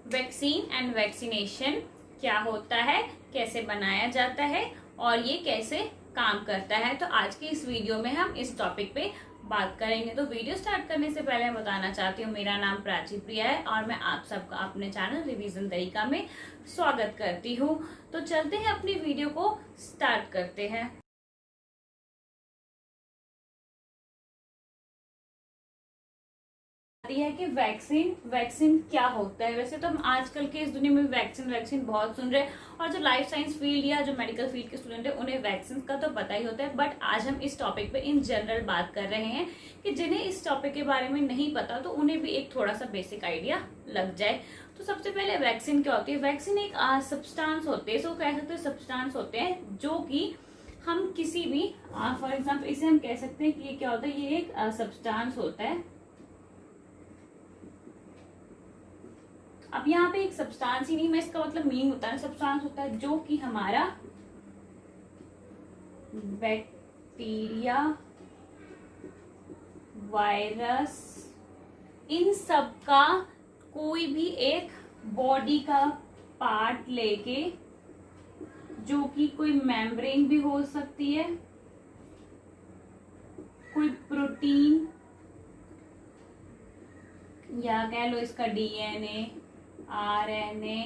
Vaccine and vaccination क्या होता है, कैसे बनाया जाता है और ये कैसे काम करता है। तो आज की इस वीडियो में हम इस टॉपिक पे बात करेंगे। तो वीडियो स्टार्ट करने से पहले मैं बताना चाहती हूँ, मेरा नाम प्राची प्रिया है और मैं आप सबका अपने चैनल रिवीजन तरीका में स्वागत करती हूँ। तो चलते हैं, अपनी वीडियो को स्टार्ट करते हैं। है कि वैक्सीन क्या होता है। वैसे तो हम आजकल के इस दुनिया में वैक्सीन बहुत सुन रहे हैं और जो लाइफ साइंस फील्ड या जो मेडिकल फील्ड के स्टूडेंट है उन्हें वैक्सीन का तो पता ही होता है, बट आज हम इस टॉपिक पे इन जनरल बात कर रहे हैं कि जिन्हें इस टॉपिक के बारे में नहीं पता तो उन्हें भी एक थोड़ा सा बेसिक आइडिया लग जाए। तो सबसे पहले वैक्सीन क्या होती है। वैक्सीन एक सब्सटेंस होते हैं, कह सकते हैं सब्सटेंस होते हैं जो कि हम किसी भी फॉर एग्जाम्पल इसे हम कह सकते हैं कि ये क्या होता है, ये एक सब्सटेंस होता है। अब यहाँ पे एक सब्सटेंस ही नहीं, मैं इसका मतलब मीनिंग होता है, सब्सटेंस होता है जो कि हमारा बैक्टीरिया, वायरस, इन सब का कोई भी एक बॉडी का पार्ट लेके, जो कि कोई मेम्ब्रेन भी हो सकती है, कोई प्रोटीन या कह लो इसका डीएनए, आरएनए,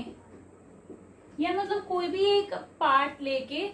या मतलब कोई भी एक पार्ट लेके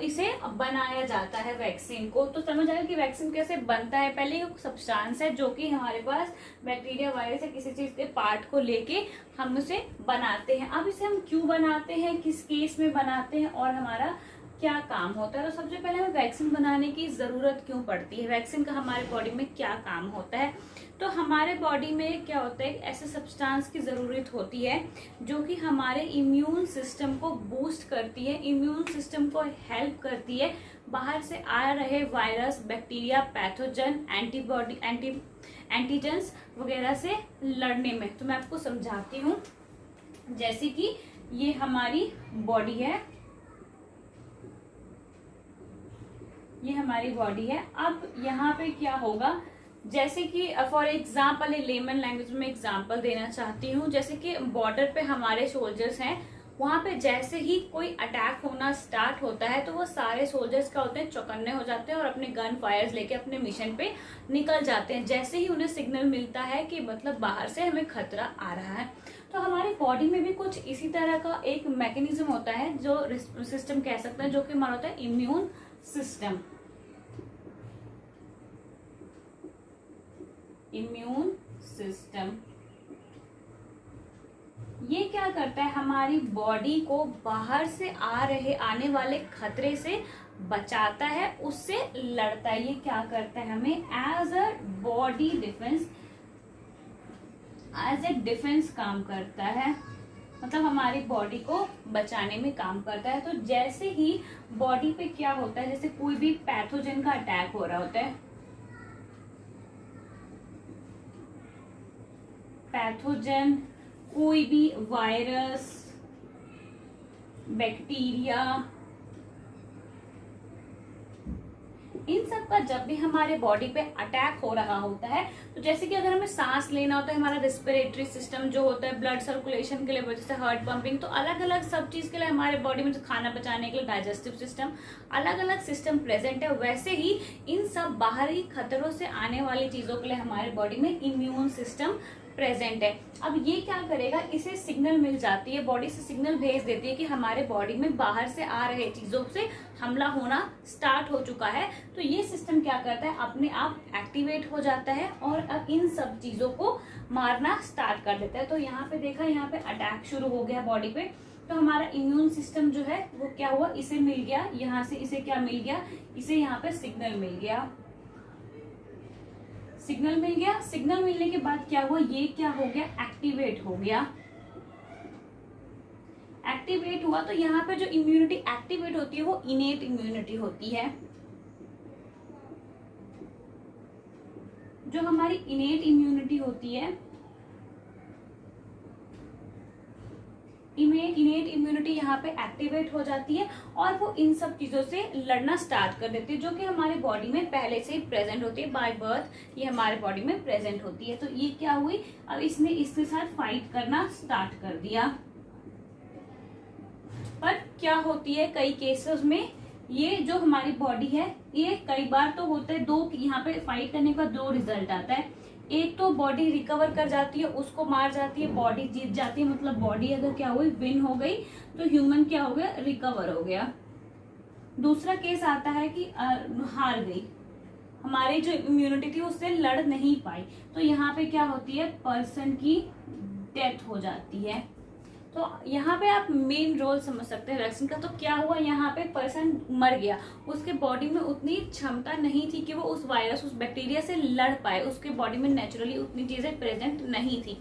इसे बनाया जाता है वैक्सीन को। तो समझ आया कि वैक्सीन कैसे बनता है। पहले एक सब्सटेंस है जो कि हमारे पास बैक्टीरिया, वायरस या किसी चीज के पार्ट को लेके हम उसे बनाते हैं। अब इसे हम क्यों बनाते हैं, किस केस में बनाते हैं और हमारा क्या काम होता है। तो सबसे पहले हमें वैक्सीन बनाने की जरूरत क्यों पड़ती है, वैक्सीन का हमारे बॉडी में क्या काम होता है। तो हमारे बॉडी में क्या होता है, ऐसे सब्सटेंस की जरूरत होती है जो कि हमारे इम्यून सिस्टम को बूस्ट करती है, इम्यून सिस्टम को हेल्प करती है बाहर से आ रहे virus, bacteria, pathogen, antibody, antigens वगैरह से लड़ने में। तो मैं आपको समझाती हूँ। जैसे कि ये हमारी बॉडी है, ये हमारी बॉडी है। अब यहाँ पे क्या होगा, जैसे कि फॉर एग्जाम्पल लेमन लैंग्वेज में एग्जाम्पल देना चाहती हूँ। जैसे कि बॉर्डर पे हमारे सोल्जर्स हैं, वहां पे जैसे ही कोई अटैक होना स्टार्ट होता है तो वो सारे सोल्जर्स क्या होते हैं, चौकन्ने हो जाते हैं और अपने गन फायर्स लेके अपने मिशन पे निकल जाते हैं। जैसे ही उन्हें सिग्नल मिलता है कि मतलब बाहर से हमें खतरा आ रहा है। तो हमारी बॉडी में भी कुछ इसी तरह का एक मैकेनिज्म होता है, जो सिस्टम कह सकते हैं, जो कि हमारा होता है इम्यून सिस्टम। इम्यून सिस्टम ये क्या करता है, हमारी बॉडी को बाहर से आने वाले खतरे से बचाता है, उससे लड़ता है। ये क्या करता है, हमें as a body defence, as a defence काम करता है, मतलब हमारी बॉडी को बचाने में काम करता है। तो जैसे ही बॉडी पे क्या होता है, जैसे कोई भी पैथोजन का अटैक हो रहा होता है, पैथोजन, कोई भी वायरस, बैक्टीरिया, इन सब का जब भी हमारे बॉडी पे अटैक हो रहा होता है, तो जैसे कि अगर हमें सांस लेना होता है, हमारा रेस्पिरेटरी सिस्टम जो होता है, ब्लड सर्कुलेशन के लिए, वजह से हार्ट पंपिंग, तो अलग अलग सब चीज के लिए हमारे बॉडी में खाना पचाने के लिए डाइजेस्टिव सिस्टम, अलग अलग सिस्टम प्रेजेंट है। वैसे ही इन सब बाहरी खतरों से आने वाली चीजों के लिए हमारे बॉडी में इम्यून सिस्टम प्रेजेंट है। अब ये क्या करेगा, इसे सिग्नल मिल जाती है, बॉडी से सिग्नल भेज देती है कि हमारे बॉडी में बाहर से आ रहे चीजों से हमला होना स्टार्ट हो चुका है। तो ये सिस्टम क्या करता है, अपने आप एक्टिवेट हो जाता है और अब इन सब चीजों को मारना स्टार्ट कर देता है। तो यहाँ पे देखा, यहाँ पे अटैक शुरू हो गया बॉडी पे, तो हमारा इम्यून सिस्टम जो है वो क्या हुआ, इसे मिल गया, यहाँ से इसे क्या मिल गया, इसे यहाँ पे सिग्नल मिल गया, सिग्नल मिल गया। सिग्नल मिलने के बाद क्या हुआ, ये क्या हो गया, एक्टिवेट हो गया। एक्टिवेट हुआ तो यहाँ पे जो इम्यूनिटी एक्टिवेट होती है वो इनेट इम्यूनिटी होती है। जो हमारी इनेट इम्यूनिटी होती है इनेट इम्यूनिटी यहाँ पे एक्टिवेट हो जाती है और वो इन सब चीजों से लड़ना स्टार्ट कर देती है, जो कि हमारे बॉडी में पहले से ही प्रेजेंट होती है, बाय बर्थ ये हमारे बॉडी में प्रेजेंट होती है। तो ये क्या हुई, अब इसने इसके साथ फाइट करना स्टार्ट कर दिया। पर क्या होती है कई केसेस में, ये जो हमारी बॉडी है ये कई बार तो होता है दो, यहाँ पे फाइट करने का दो रिजल्ट आता है। एक तो बॉडी रिकवर कर जाती है, उसको मार जाती है, बॉडी जीत जाती है, मतलब बॉडी अगर क्या हुई विन हो गई तो ह्यूमन क्या हो गया, रिकवर हो गया। दूसरा केस आता है कि हार गई, हमारी जो इम्यूनिटी थी उससे लड़ नहीं पाई, तो यहाँ पे क्या होती है, पर्सन की डेथ हो जाती है। तो यहाँ पे आप मेन रोल समझ सकते हैं वैक्सीन का। तो क्या हुआ, यहाँ पे पर्सन मर गया, उसके बॉडी में उतनी क्षमता नहीं थी कि वो उस वायरस उस बैक्टीरिया से लड़ पाए, उसके बॉडी में नेचुरली उतनी चीजें प्रेजेंट नहीं थी।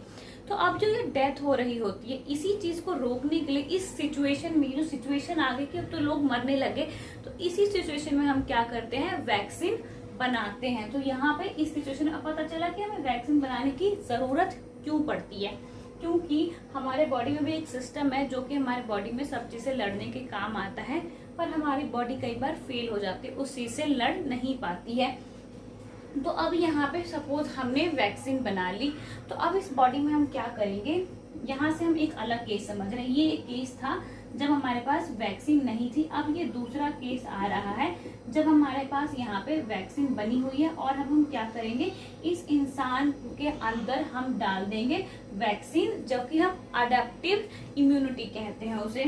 तो अब जो ये डेथ हो रही होती है, इसी चीज को रोकने के लिए इस सिचुएशन में, जो सिचुएशन आ गई कि अब तो लोग मरने लगे, तो इसी सिचुएशन में हम क्या करते हैं, वैक्सीन बनाते हैं। तो यहाँ पे इस सिचुएशन में पता चला कि हमें वैक्सीन बनाने की जरूरत क्यों पड़ती है, क्योंकि हमारे बॉडी में भी एक सिस्टम है जो कि हमारे बॉडी में सब चीज से लड़ने के काम आता है, पर हमारी बॉडी कई बार फेल हो जाती है, उस चीज से लड़ नहीं पाती है। तो अब यहाँ पे सपोज हमने वैक्सीन बना ली, तो अब इस बॉडी में हम क्या करेंगे, यहाँ से हम एक अलग केस समझ रहे हैं। ये एक केस था जब हमारे पास वैक्सीन नहीं थी, अब ये दूसरा केस आ रहा है जब हमारे पास यहाँ पे वैक्सीन बनी हुई है, और हम क्या करेंगे, इस इंसान के अंदर हम डाल देंगे वैक्सीन, जो कि हम अडेप्टिव इम्यूनिटी कहते हैं उसे।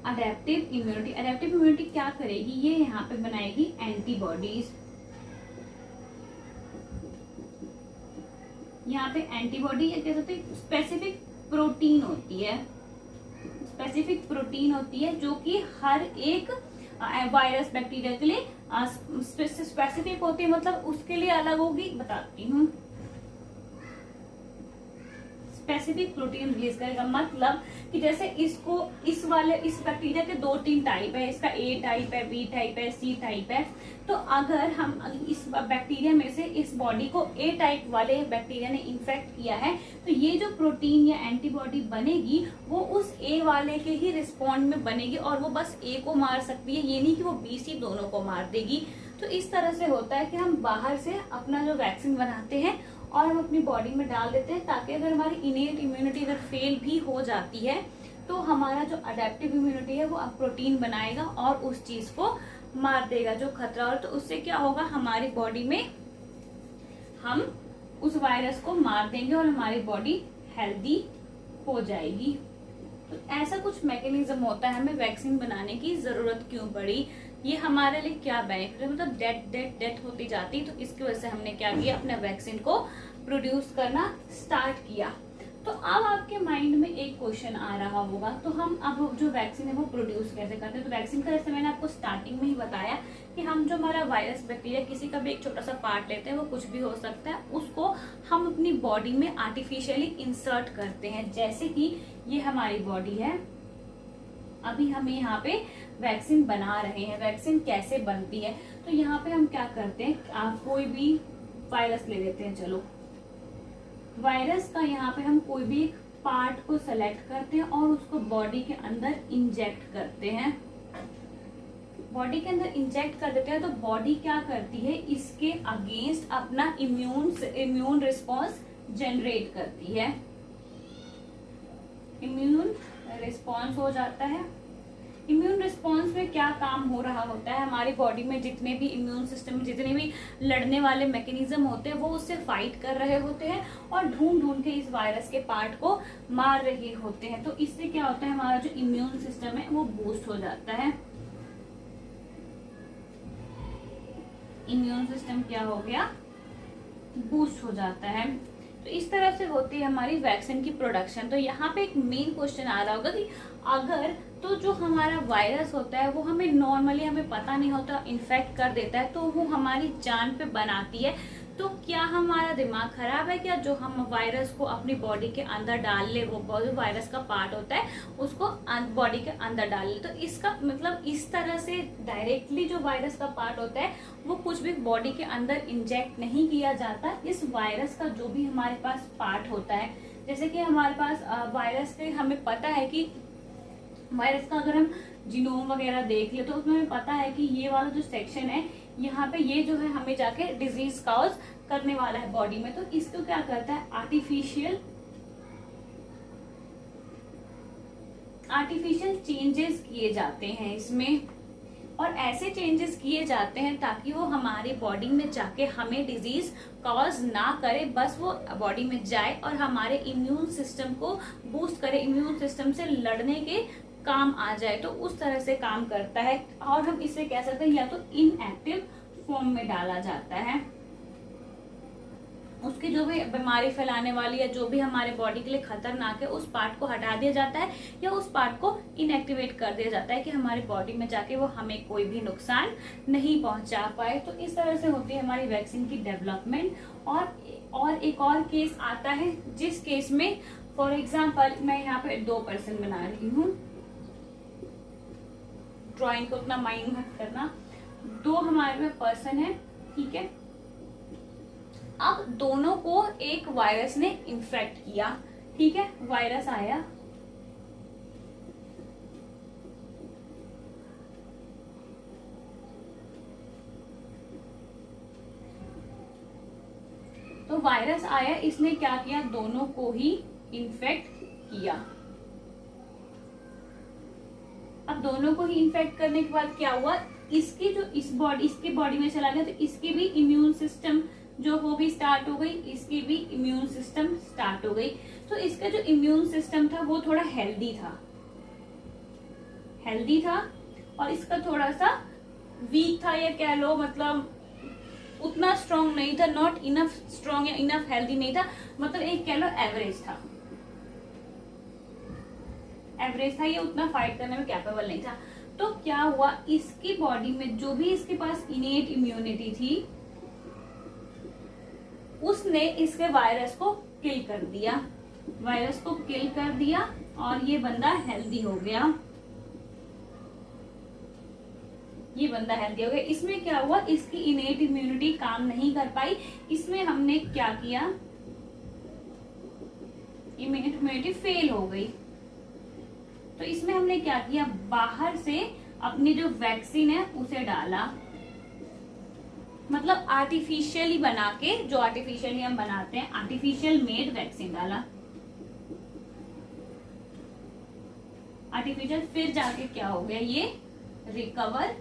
अडेप्टिव इम्यूनिटी क्या करेगी, ये यहाँ पे बनाएगी एंटीबॉडीज। यहाँ पे एंटीबॉडी या कह सकते हैं स्पेसिफिक प्रोटीन होती है, स्पेसिफिक प्रोटीन होती है जो कि हर एक वायरस बैक्टीरिया के लिए स्पेसिफिक होती है, मतलब उसके लिए अलग होगी, बताती हूँ। स्पेसिफिक प्रोटीन रिलीज करेगा, मतलब कि जैसे इसको इस बैक्टीरिया के 2-3 टाइप है, इसका ए टाइप है, बी टाइप है, सी टाइप है। तो अगर हम इस बैक्टीरिया में से इस बॉडी को ए टाइप वाले बैक्टीरिया ने इन्फेक्ट किया है, तो ये जो प्रोटीन या एंटीबॉडी बनेगी वो उस ए वाले के ही रिस्पॉन्ड में बनेगी, और वो बस ए को मार सकती है, ये नहीं कि वो बी सी दोनों को मार देगी। तो इस तरह से होता है कि हम बाहर से अपना जो वैक्सीन बनाते हैं और हम अपनी बॉडी में डाल देते हैं, ताकि अगर हमारी इनेट इम्यूनिटी अगर फेल भी हो जाती है तो हमारा जो अडेप्टिव इम्यूनिटी है वो अब प्रोटीन बनाएगा और उस चीज को मार देगा जो खतरा। और तो उससे क्या होगा, हमारी बॉडी में हम उस वायरस को मार देंगे और हमारी बॉडी हेल्दी हो जाएगी। तो ऐसा कुछ मैकेनिज्म होता है, हमें वैक्सीन बनाने की जरूरत क्यों पड़ी, ये हमारे लिए क्या बेनिफिट है, मतलब डेथ होती जाती, तो इसकी वजह से हमने क्या किया, अपने वैक्सीन को प्रोड्यूस करना स्टार्ट किया। तो अब आपके माइंड में एक क्वेश्चन आ रहा होगा, तो हम अब जो वैक्सीन है वो प्रोड्यूस कैसे करते हैं। तो वैक्सीन का जैसे मैंने आपको स्टार्टिंग में ही बताया कि हम जो हमारा वायरस बैक्टीरिया किसी का भी एक छोटा सा पार्ट लेते हैं, वो कुछ भी हो सकता है, उसको हम अपनी बॉडी में आर्टिफिशियली इंसर्ट करते हैं। जैसे कि ये हमारी बॉडी है, अभी हम यहाँ पे वैक्सीन बना रहे हैं। वैक्सीन कैसे बनती है, तो यहाँ पे हम क्या करते हैं, आप कोई भी वायरस ले लेते हैं, चलो वायरस का यहाँ पे हम कोई भी एक पार्ट को सेलेक्ट करते हैं और उसको बॉडी के अंदर इंजेक्ट करते हैं। बॉडी के अंदर इंजेक्ट कर देते हैं तो बॉडी क्या करती है, इसके अगेंस्ट अपना इम्यून रिस्पॉन्स जनरेट करती है, इम्यून रिस्पॉन्स हो जाता है। इम्यून रिस्पॉन्स में क्या काम हो रहा होता है, हमारी बॉडी में जितने भी इम्यून सिस्टम में जितने भी लड़ने वाले मैकेनिज्म होते हैं वो उससे फाइट कर रहे होते हैं और ढूंढ के इस वायरस के पार्ट को मार रहे होते हैं। तो इससे क्या होता है, हमारा जो इम्यून सिस्टम है वो बूस्ट हो जाता है। इम्यून सिस्टम क्या हो गया, बूस्ट हो जाता है। तो इस तरह से होती है हमारी वैक्सीन की प्रोडक्शन। तो यहाँ पे एक मेन क्वेश्चन आ रहा होगा कि अगर तो जो हमारा वायरस होता है वो हमें नॉर्मली हमें पता नहीं होता, इन्फेक्ट कर देता है, तो वो हमारी जान पे बनाती है। तो क्या हमारा दिमाग खराब है क्या, जो हम वायरस को अपनी बॉडी के अंदर डाल ले, वो जो वायरस का पार्ट होता है उसको बॉडी के अंदर डाल ले। तो इसका मतलब इस तरह से डायरेक्टली जो वायरस का पार्ट होता है वो कुछ भी बॉडी के अंदर इंजेक्ट नहीं किया जाता। इस वायरस का जो भी हमारे पास पार्ट होता है, जैसे कि हमारे पास वायरस के हमें पता है कि वायरस का अगर हम जीनोम वगैरह देख ले तो उसमें हमें पता है कि ये वाला जो सेक्शन है यहाँ पे ये जो है हमें जाके डिजीज कॉज करने वाला है बॉडी में। तो इसको क्या करता है, आर्टिफिशियल चेंजेस किए जाते हैं इसमें, और ऐसे चेंजेस किए जाते हैं ताकि वो हमारी बॉडी में जाके हमें डिजीज कॉज ना करे, बस वो बॉडी में जाए और हमारे इम्यून सिस्टम को बूस्ट करे, इम्यून सिस्टम से लड़ने के काम आ जाए। तो उस तरह से काम करता है, और हम इसे कह सकते हैं या तो इनएक्टिव फॉर्म में डाला जाता है, उसकी जो भी बीमारी फैलाने वाली या जो भी हमारे बॉडी के लिए खतरनाक है उस पार्ट को हटा दिया जाता है या उस पार्ट को इनएक्टिवेट कर दिया जाता है कि हमारी बॉडी में जाके वो हमें कोई भी नुकसान नहीं पहुंचा पाए। तो इस तरह से होती है हमारी वैक्सीन की डेवलपमेंट। और एक और केस आता है जिस केस में फॉर एग्जाम्पल मैं यहाँ पे 2 पर्सन बना रही हूँ, ड्राइंग को उतना माइंड मत करना, 2 हमारे में पर्सन है, ठीक है। अब दोनों को एक वायरस ने इन्फेक्ट किया, ठीक है, वायरस आया, तो वायरस आया, इसने क्या किया, दोनों को ही इन्फेक्ट किया। अब दोनों को ही इन्फेक्ट करने के बाद क्या हुआ, इसकी जो इसके बॉडी में चला गया, तो इसकी भी इम्यून सिस्टम जो वो भी स्टार्ट हो गई, इसकी भी इम्यून सिस्टम स्टार्ट हो गई। तो इसका जो इम्यून सिस्टम था वो थोड़ा हेल्दी था और इसका थोड़ा सा वीक था, या कह लो मतलब उतना स्ट्रांग नहीं था, नॉट इनफ स्ट्रांग या इनफ हेल्दी नहीं था, मतलब एक कह लो एवरेज था, ये उतना फाइट करने में कैपेबल नहीं था। तो क्या हुआ, इसकी बॉडी में जो भी इसके पास इनेट इम्यूनिटी थी उसने इसके वायरस को किल कर दिया, और ये बंदा हेल्दी हो गया, इसमें क्या हुआ, इसकी इनेट इम्यूनिटी काम नहीं कर पाई, इसमें हमने क्या किया, इम्यूनिटी फेल हो गई। तो इसमें हमने क्या किया, बाहर से अपनी जो वैक्सीन है उसे डाला, मतलब आर्टिफिशियली बना के, जो आर्टिफिशियली हम बनाते हैं, आर्टिफिशियल मेड वैक्सीन डाला, फिर जाके क्या हो गया, ये रिकवर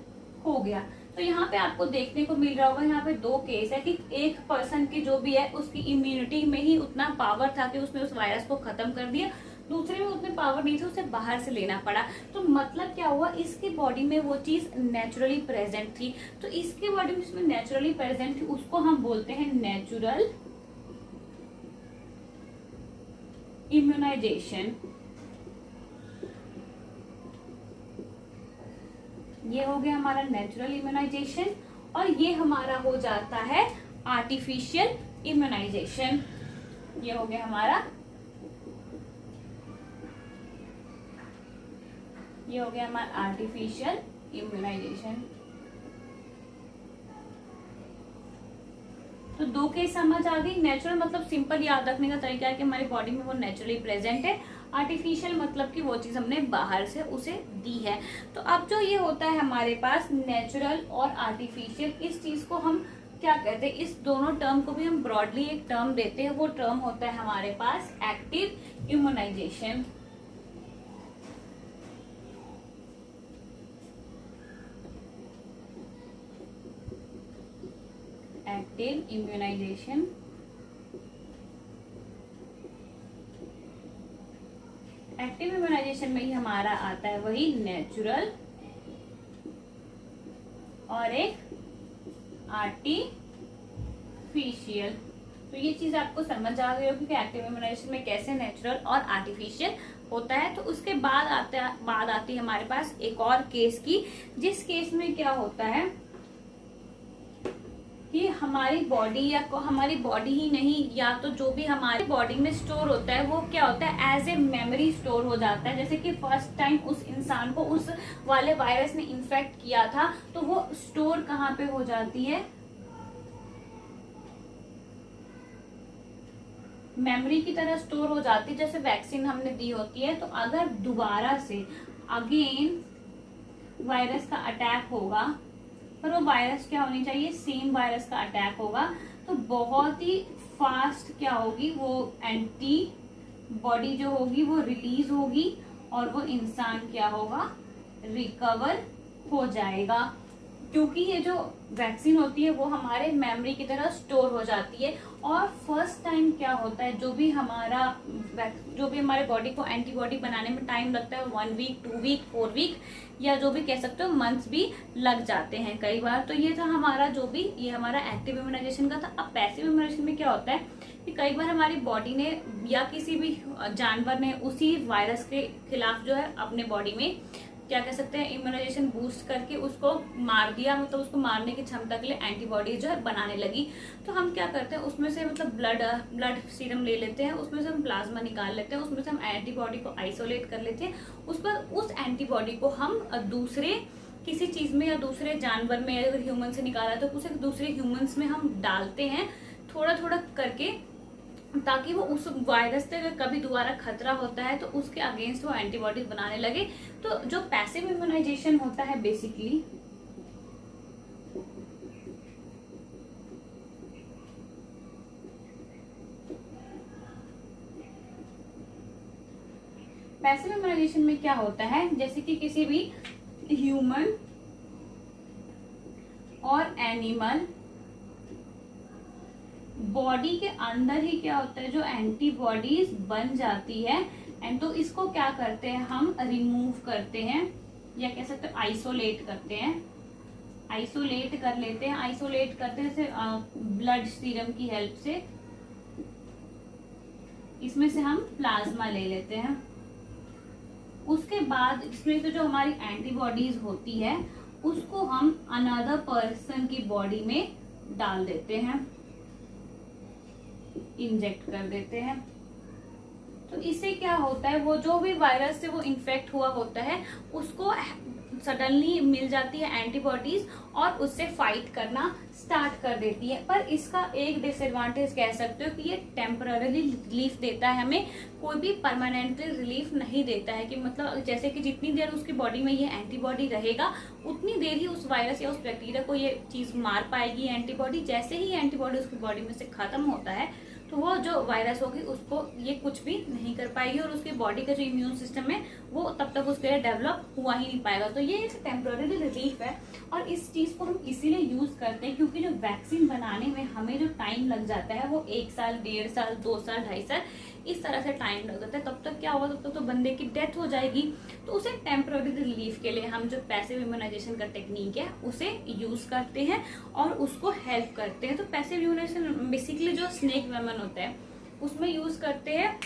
हो गया। तो यहाँ पे आपको देखने को मिल रहा होगा, यहाँ पे 2 केस है कि एक पर्सन की जो भी है उसकी इम्यूनिटी में ही उतना पावर था कि उसने उस वायरस को खत्म कर दिया, दूसरे में उतनी पावर नहीं थी, उसे बाहर से लेना पड़ा। तो मतलब क्या हुआ, इसकी बॉडी में वो चीज नेचुरली प्रेजेंट थी, तो इसकी बॉडी में जिसमें नेचुरली प्रेजेंट थी उसको हम बोलते हैं नेचुरल इम्यूनाइजेशन। ये हो गया हमारा नेचुरल इम्यूनाइजेशन, और ये हमारा हो जाता है आर्टिफिशियल इम्यूनाइजेशन। ये हो गया हमारा आर्टिफिशियल इम्यूनाइजेशन। तो 2 केस समझ आ गई। नेचुरल मतलब सिंपल याद रखने का तरीका है कि हमारी बॉडी में वो नेचुरली प्रेजेंट है, आर्टिफिशियल मतलब कि वो चीज हमने बाहर से उसे दी है। तो अब जो ये होता है हमारे पास नेचुरल और आर्टिफिशियल, इस चीज को हम क्या कहते हैं, इस दोनों टर्म को भी हम ब्रॉडली एक टर्म देते हैं, वो टर्म होता है हमारे पास एक्टिव इम्यूनाइजेशन। एक्टिव इम्यूनाइजेशन में ही हमारा आता है वही नेचुरल और एक आर्टिफिशियल। तो ये चीज आपको समझ आ गई होगी कि एक्टिव इम्यूनाइजेशन में कैसे नेचुरल और आर्टिफिशियल होता है। तो उसके बाद आती है हमारे पास एक और केस की, जिस केस में क्या होता है कि हमारी बॉडी या हमारी बॉडी ही नहीं, या तो जो भी हमारी बॉडी में स्टोर होता है वो क्या होता है, एज ए मेमोरी स्टोर हो जाता है। जैसे कि फर्स्ट टाइम उस इंसान को उस वाले वायरस ने इन्फेक्ट किया था, तो वो स्टोर कहाँ पे हो जाती है, मेमोरी की तरह स्टोर हो जाती है। जैसे वैक्सीन हमने दी होती है, तो अगर दोबारा से अगेन वायरस का अटैक होगा, पर वो वायरस क्या होनी चाहिए, सेम वायरस का अटैक होगा, तो बहुत ही फास्ट क्या होगी, वो एंटी बॉडी जो होगी वो रिलीज होगी और वो इंसान क्या होगा, रिकवर हो जाएगा। क्योंकि ये जो वैक्सीन होती है वो हमारे मेमोरी की तरह स्टोर हो जाती है। और फर्स्ट टाइम क्या होता है, जो भी हमारे बॉडी को एंटीबॉडी बनाने में टाइम लगता है, 1 वीक 2 वीक 4 वीक, या जो भी कह सकते हो मंथ्स भी लग जाते हैं कई बार। तो ये था हमारा ये हमारा एक्टिव इम्यूनाइजेशन का था। अब पैसिव इम्यूनाइजेशन में क्या होता है कि कई बार हमारी बॉडी ने या किसी भी जानवर ने उसी वायरस के खिलाफ जो है अपने बॉडी में क्या कह सकते हैं, इम्यूनाइजेशन बूस्ट करके उसको मार दिया, मतलब उसको मारने की क्षमता के लिए एंटीबॉडी जो है बनाने लगी। तो हम क्या करते हैं, उसमें से मतलब ब्लड सीरम ले लेते हैं, उसमें से हम प्लाज्मा निकाल लेते हैं, उसमें से हम एंटीबॉडी को आइसोलेट कर लेते हैं। उस एंटीबॉडी को हम दूसरे किसी चीज में या दूसरे जानवर में, अगर ह्यूमन से निकाला है तो उसे दूसरे ह्यूमंस में हम डालते हैं थोड़ा थोड़ा करके, ताकि वो उस वायरस से अगर कभी दोबारा खतरा होता है तो उसके अगेंस्ट वो एंटीबॉडीज बनाने लगे। तो जो पैसिव इम्यूनाइजेशन होता है बेसिकली, पैसिव इम्यूनाइजेशन में क्या होता है, जैसे कि किसी भी ह्यूमन और एनिमल बॉडी के अंदर ही क्या होता है, जो एंटीबॉडीज बन जाती है, एंड तो इसको क्या करते हैं, हम रिमूव करते हैं या कह सकते हैं आइसोलेट करते हैं, आइसोलेट कर लेते हैं। आइसोलेट करते हैं जैसे ब्लड सीरम की हेल्प से, इसमें से हम प्लाज्मा ले लेते हैं। उसके बाद इसमें से जो हमारी एंटीबॉडीज होती है उसको हम अनदर पर्सन की बॉडी में डाल देते हैं, इंजेक्ट कर देते हैं। तो इससे क्या होता है, वो जो भी वायरस से वो इन्फेक्ट हुआ होता है उसको सडनली मिल जाती है एंटीबॉडीज और उससे फाइट करना स्टार्ट कर देती है। पर इसका एक डिसएडवांटेज कह सकते हो कि ये टेम्पररी रिलीफ देता है हमें, कोई भी परमानेंटली रिलीफ नहीं देता है। कि मतलब जैसे कि जितनी देर उसकी बॉडी में ये एंटीबॉडी रहेगा उतनी देर ही उस वायरस या उस बैक्टीरिया को ये चीज मार पाएगी एंटीबॉडी। जैसे ही एंटीबॉडी उसकी बॉडी में से खत्म होता है तो वो जो वायरस होगी उसको ये कुछ भी नहीं कर पाएगी और उसकी बॉडी का जो इम्यून सिस्टम है वो तब तक उसके लिए डेवलप हुआ ही नहीं पाएगा। तो ये एक टेम्पररी रिलीफ है और इस चीज को हम इसीलिए यूज करते हैं क्योंकि जो वैक्सीन बनाने में हमें जो टाइम लग जाता है वो 1 साल 1.5 साल 2 साल 2.5 साल इस तरह से टाइम लग जाता है। तब तक क्या होगा, तब तक तो बंदे की डेथ हो जाएगी। तो उसे टेम्पररी रिलीफ के लिए हम जो पैसिव इम्यूनाइजेशन का टेक्निक है उसे यूज करते हैं और उसको हेल्प करते हैं। तो पैसिव इम्यूनाइजेशन बेसिकली जो स्नेक वेमन होता है उसमें यूज करते हैं।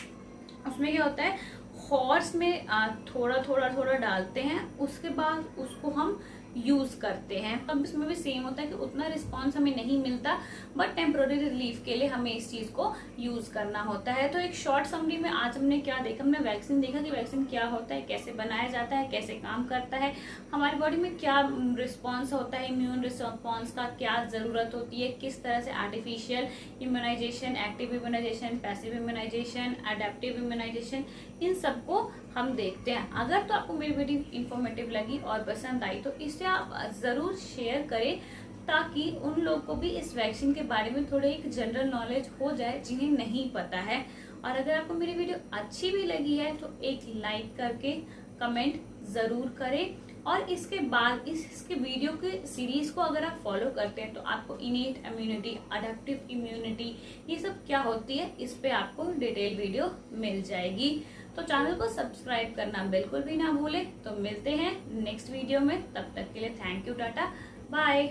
उसमें क्या होता है, हॉर्स में थोड़ा थोड़ा थोड़ा डालते हैं, उसके बाद उसको हम यूज करते हैं। अब इसमें भी सेम होता है कि उतना रिस्पांस हमें नहीं मिलता, बट टेम्पररी रिलीफ के लिए हमें इस चीज को यूज करना होता है। तो एक शॉर्ट समरी में आज हमने क्या देखा, हमने वैक्सीन देखा कि वैक्सीन क्या होता है, कैसे बनाया जाता है, कैसे काम करता है, हमारी बॉडी में क्या रिस्पॉन्स होता है, इम्यून रिस्पॉन्स का क्या जरूरत होती है, किस तरह से artificial immunization, active immunization, passive immunization, adaptive immunization, इन सबको हम देखते हैं। अगर तो आपको मेरी वीडियो इंफॉर्मेटिव लगी और पसंद आई तो इसे आप जरूर शेयर करें ताकि उन लोगों को भी इस वैक्सीन के बारे में थोड़ी एक जनरल नॉलेज हो जाए जिन्हें नहीं पता है। और अगर आपको मेरी वीडियो अच्छी भी लगी है तो एक लाइक करके कमेंट जरूर करें। और इसके बाद इसके वीडियो के सीरीज को अगर आप फॉलो करते हैं तो आपको इनेट इम्यूनिटी, अडेप्टिव इम्यूनिटी, ये सब क्या होती है इस पे आपको डिटेल वीडियो मिल जाएगी। तो चैनल को सब्सक्राइब करना बिल्कुल भी ना भूलें। तो मिलते हैं नेक्स्ट वीडियो में, तब तक के लिए थैंक यू, टाटा, बाय।